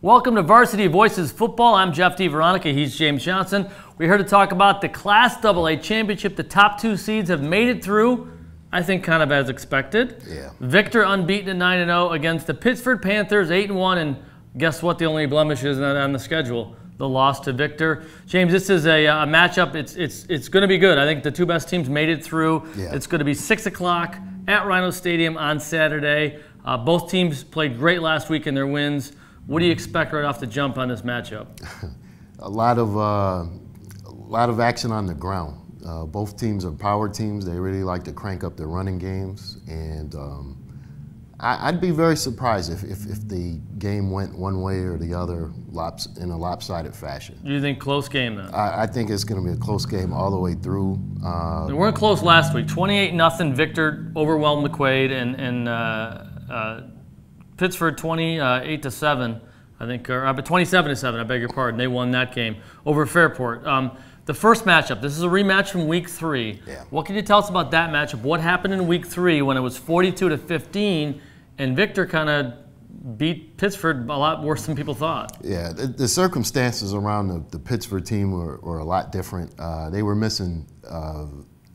Welcome to Varsity Voices Football. I'm Jeff DiVeronica. He's James Johnson. We're here to talk about the Class AA Championship. The top two seeds have made it through, I think kind of as expected. Yeah. Victor unbeaten at 9-0 against the Pittsford Panthers, 8-1, and guess what the only blemish is on the schedule? The loss to Victor. James, this is a matchup. It's going to be good. I think the two best teams made it through. Yeah. It's going to be 6 o'clock at Rhino Stadium on Saturday. Both teams played great last week in their wins. What do you expect right off the jump on this matchup? A lot of action on the ground. Both teams are power teams. They really like to crank up their running games, and I'd be very surprised if the game went one way or the other in a lopsided fashion. Do you think close game then? I think it's going to be a close game all the way through. They weren't close last week. 28-0. Victor overwhelmed McQuaid, and Pittsford 28-7. I think, or 27-7. I beg your pardon. They won that game over Fairport. The first matchup. This is a rematch from Week 3. Yeah. What can you tell us about that matchup? What happened in Week 3 when it was 42-15, and Victor kind of beat Pittsford a lot worse than people thought? Yeah, the circumstances around the Pittsford team were a lot different. They were missing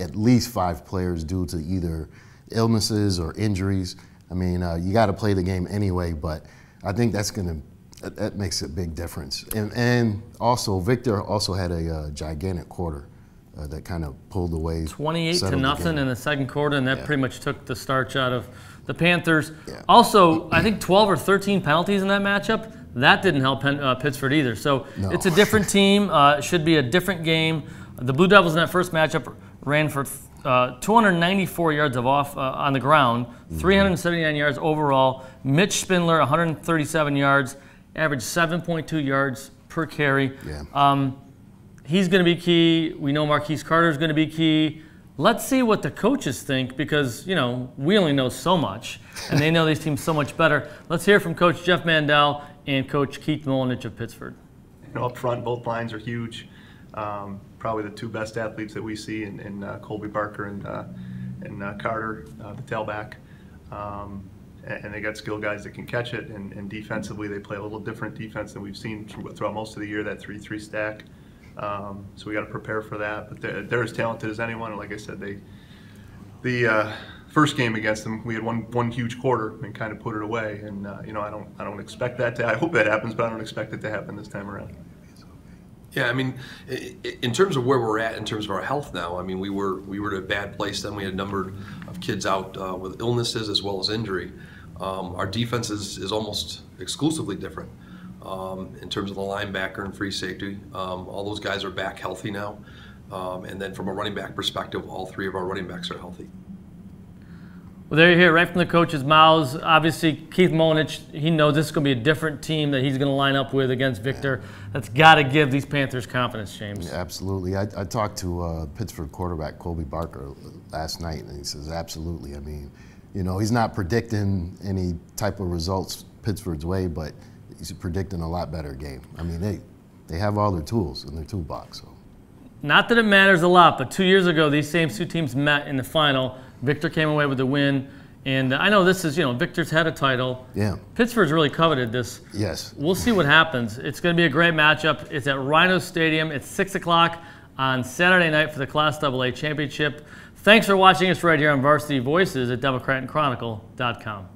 at least 5 players due to either illnesses or injuries. I mean, you got to play the game anyway, but I think that makes a big difference. And also, Victor also had a gigantic quarter that kind of pulled away. 28-0 in the second quarter, and that pretty much took the starch out of the Panthers. Yeah. Also, I think 12 or 13 penalties in that matchup. That didn't help Pittsford either. So No. It's a different team. It should be a different game. The Blue Devils in that first matchup ran for 294 yards of off on the ground, 379 yards overall. Mitch Spindler, 137 yards, averaged 7.2 yards per carry. Yeah. He's going to be key. We know Marquise Carter is going to be key. Let's see what the coaches think, because we only know so much, and they know these teams so much better. Let's hear from Coach Jeff Mandel and Coach Keith Molinich of Pittsford. Up front, both lines are huge. Probably the two best athletes that we see in Colby Barker and Carter, the tailback. And they got skilled guys that can catch it, and defensively they play a little different defense than we've seen throughout most of the year, that 3-3 stack. So we got to prepare for that. But they're as talented as anyone. And like I said, the first game against them, we had one huge quarter and kind of put it away. And I don't expect that to. I hope that happens, but I don't expect it to happen this time around. Yeah, I mean, in terms of where we're at in terms of our health now, I mean, we were in a bad place then. We had a number of kids out with illnesses as well as injury. Our defense is almost exclusively different in terms of the linebacker and free safety. All those guys are back healthy now. And then from a running back perspective, all 3 of our running backs are healthy. Well, there you hear right from the coach's mouths. Obviously, Keith Molinich, he knows this is going to be a different team that he's going to line up with against Victor. That's got to give these Panthers confidence, James. Yeah, absolutely. I talked to Pittsford quarterback Colby Barker last night, and he says absolutely. I mean, he's not predicting any type of results Pittsford's way, but he's predicting a lot better game. I mean, they have all their tools in their toolbox. So. Not that it matters a lot, but 2 years ago, these same two teams met in the final. Victor came away with the win, and I know this is, Victor's had a title. Yeah. Pittsford's really coveted this. Yes. We'll see what happens. It's going to be a great matchup. It's at Rhino Stadium. It's 6 o'clock on Saturday night for the Class AA Championship. Thanks for watching us right here on Varsity Voices at DemocratandChronicle.com.